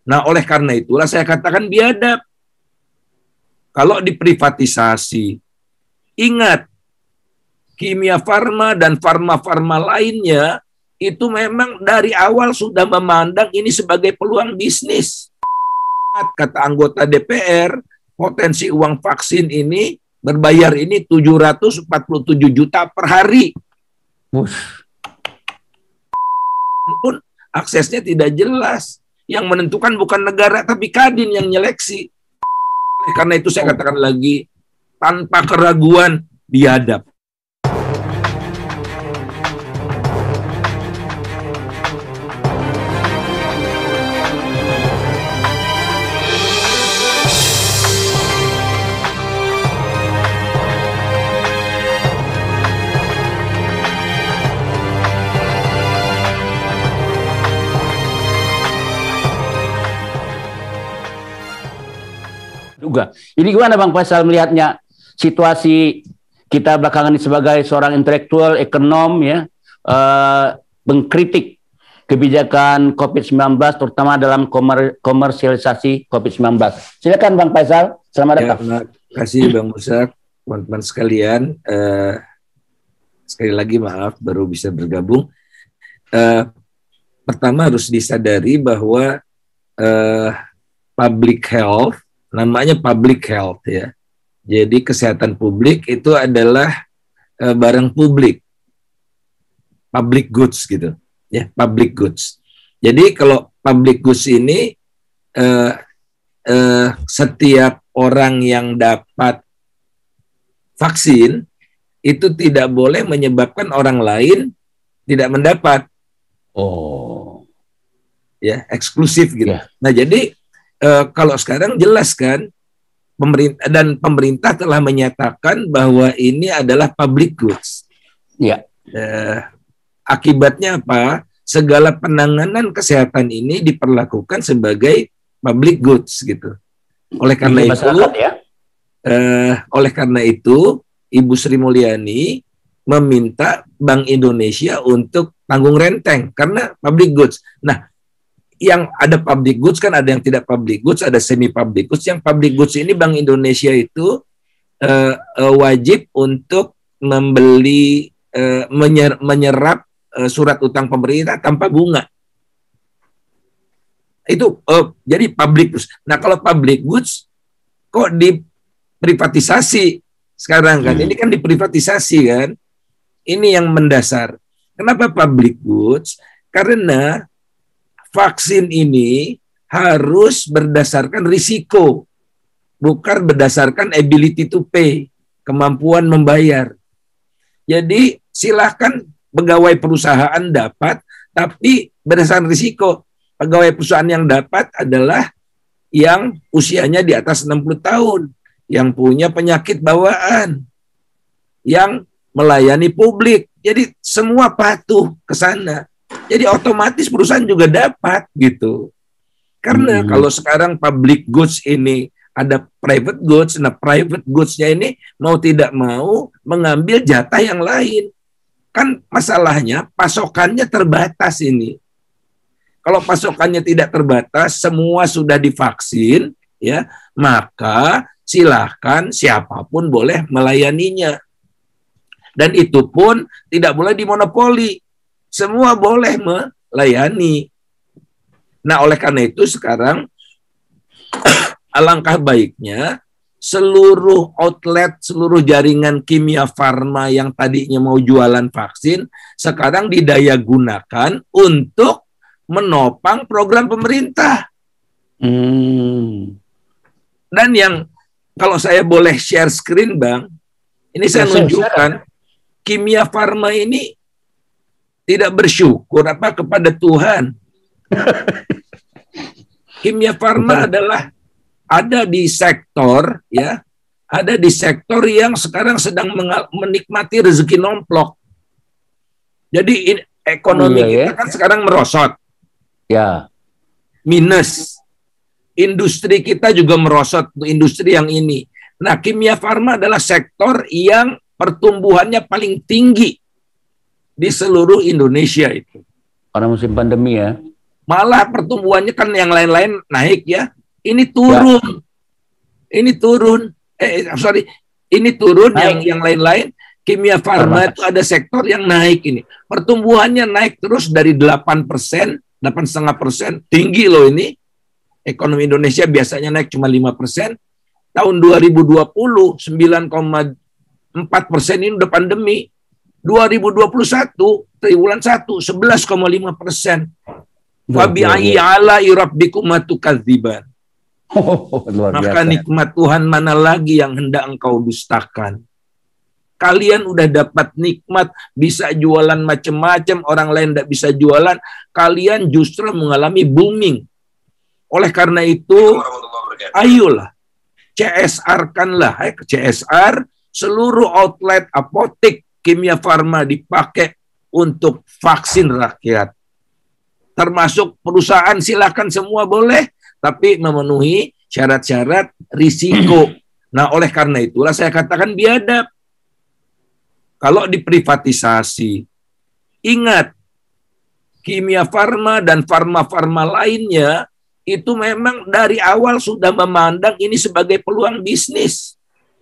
Nah, oleh karena itulah saya katakan biadab. Kalau diprivatisasi, ingat, Kimia Farma dan farma-farma lainnya itu memang dari awal sudah memandang ini sebagai peluang bisnis. Kata anggota DPR, potensi uang vaksin ini berbayar ini 747 juta per hari. Pun aksesnya tidak jelas. Yang menentukan bukan negara tapi Kadin yang nyeleksi. Karena itu saya katakan lagi, tanpa keraguan biadab. Juga. Ini gimana Bang Faisal melihatnya situasi kita belakangan ini sebagai seorang intelektual, ekonom ya, mengkritik kebijakan COVID-19 terutama dalam komersialisasi COVID-19. Silakan Bang Faisal, selamat datang. Terima kasih Bang Musak, teman-teman sekalian. Sekali lagi maaf baru bisa bergabung. Pertama harus disadari bahwa public health, namanya public health ya. Jadi kesehatan publik itu adalah barang publik, public goods gitu ya, public goods. Jadi kalau public goods ini setiap orang yang dapat vaksin itu tidak boleh menyebabkan orang lain tidak mendapat. Oh, ya eksklusif gitu. Yeah. Nah jadi kalau sekarang jelas kan, pemerintah telah menyatakan bahwa ini adalah public goods. Ya. Akibatnya apa? Segala penanganan kesehatan ini diperlakukan sebagai public goods gitu. Oleh karena itu, Ibu Sri Mulyani meminta Bank Indonesia untuk tanggung renteng karena public goods. Nah, yang ada public goods kan ada yang tidak public goods, ada semi public goods. Yang public goods ini Bank Indonesia itu wajib untuk membeli menyerap surat utang pemerintah tanpa bunga. Itu jadi public goods. Nah, kalau public goods kok diprivatisasi sekarang kan? Ini kan diprivatisasi kan? Ini yang mendasar. Kenapa public goods? Karena vaksin ini harus berdasarkan risiko, bukan berdasarkan ability to pay, kemampuan membayar. Jadi silahkan pegawai perusahaan dapat, tapi berdasarkan risiko. Pegawai perusahaan yang dapat adalah yang usianya di atas 60 tahun, yang punya penyakit bawaan, yang melayani publik. Jadi semua patuh ke sana. Jadi otomatis perusahaan juga dapat gitu. Karena kalau sekarang public goods ini ada private goods, nah private goods-nya ini mau tidak mau mengambil jatah yang lain. Kan masalahnya pasokannya terbatas ini. Kalau pasokannya tidak terbatas, semua sudah divaksin, ya, maka silahkan siapapun boleh melayaninya. Dan itu pun tidak boleh dimonopoli. Semua boleh melayani. Nah, oleh karena itu sekarang alangkah baiknya seluruh outlet, seluruh jaringan Kimia Farma yang tadinya mau jualan vaksin, sekarang didayagunakan untuk menopang program pemerintah. Dan yang, kalau saya boleh share screen Bang, ini saya tunjukkan, Kimia Farma ini tidak bersyukur kepada Tuhan. Kimia Farma adalah ada di sektor ya, ada di sektor yang sekarang sedang menikmati rezeki nomplok. Jadi ekonomi kita kan sekarang merosot. Ya. Minus. Industri kita juga merosot, industri yang ini. Nah, Kimia Farma adalah sektor yang pertumbuhannya paling tinggi di seluruh Indonesia itu. Karena musim pandemi ya. Malah pertumbuhannya kan yang lain-lain naik ya. Ini turun. Ini turun. Sorry. Ini turun, yang lain-lain. Kimia farma itu ada sektor yang naik ini. Pertumbuhannya naik terus dari 8%, 8,5%. Tinggi loh ini. Ekonomi Indonesia biasanya naik cuma 5%. Tahun 2020, 9,4% ini udah pandemi. 2021, triwulan 1, 11,5%. Fabi'ayyi ala'i rabbikuma tukadziban. Maka nikmat Tuhan mana lagi yang hendak engkau dustakan? Kalian udah dapat nikmat, bisa jualan macam-macam, orang lain tidak bisa jualan, kalian justru mengalami booming. Oleh karena itu, ayolah, CSR-kanlah, CSR, seluruh outlet apotek kimia farma dipakai untuk vaksin rakyat. Termasuk perusahaan silakan semua boleh, tapi memenuhi syarat-syarat risiko. Nah, oleh karena itulah saya katakan biadab. Kalau diprivatisasi, ingat, kimia farma dan farma-farma lainnya itu memang dari awal sudah memandang ini sebagai peluang bisnis.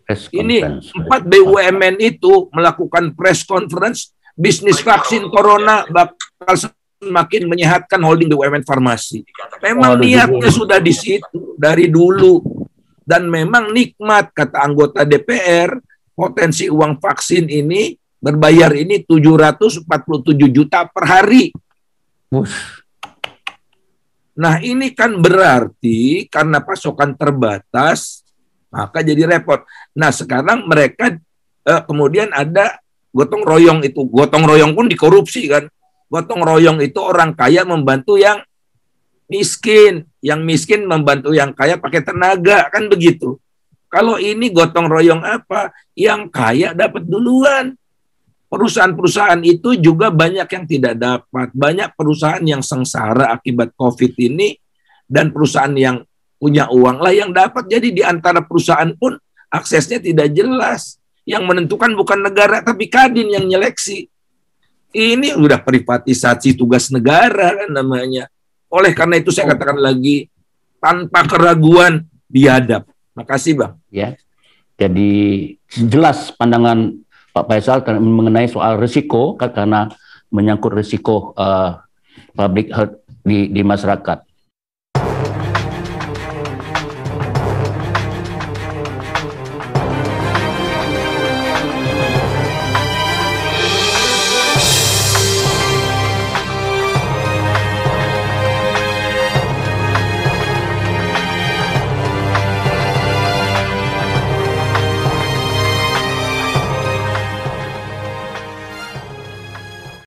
Ini 4 BUMN itu melakukan press conference, bisnis vaksin corona bakal semakin menyehatkan holding BUMN farmasi. Memang niatnya sudah di situ dari dulu. Dan memang nikmat, kata anggota DPR, potensi uang vaksin ini, berbayar ini 747 juta per hari. Nah, ini kan berarti karena pasokan terbatas, maka jadi repot. Nah, sekarang mereka kemudian ada gotong royong itu. Gotong royong pun dikorupsi kan. Gotong royong itu orang kaya membantu yang miskin. Yang miskin membantu yang kaya pakai tenaga, kan begitu. Kalau ini gotong royong apa? Yang kaya dapat duluan. Perusahaan-perusahaan itu juga banyak yang tidak dapat. Banyak perusahaan yang sengsara akibat COVID ini, dan perusahaan yang punya uang lah yang dapat. Jadi di antara perusahaan pun aksesnya tidak jelas. Yang menentukan bukan negara, tapi Kadin yang nyeleksi. Ini udah privatisasi tugas negara kan namanya. Oleh karena itu saya katakan lagi, tanpa keraguan biadab. Makasih Bang. Ya, jadi jelas pandangan Pak Faisal mengenai soal risiko, karena menyangkut risiko public health di masyarakat.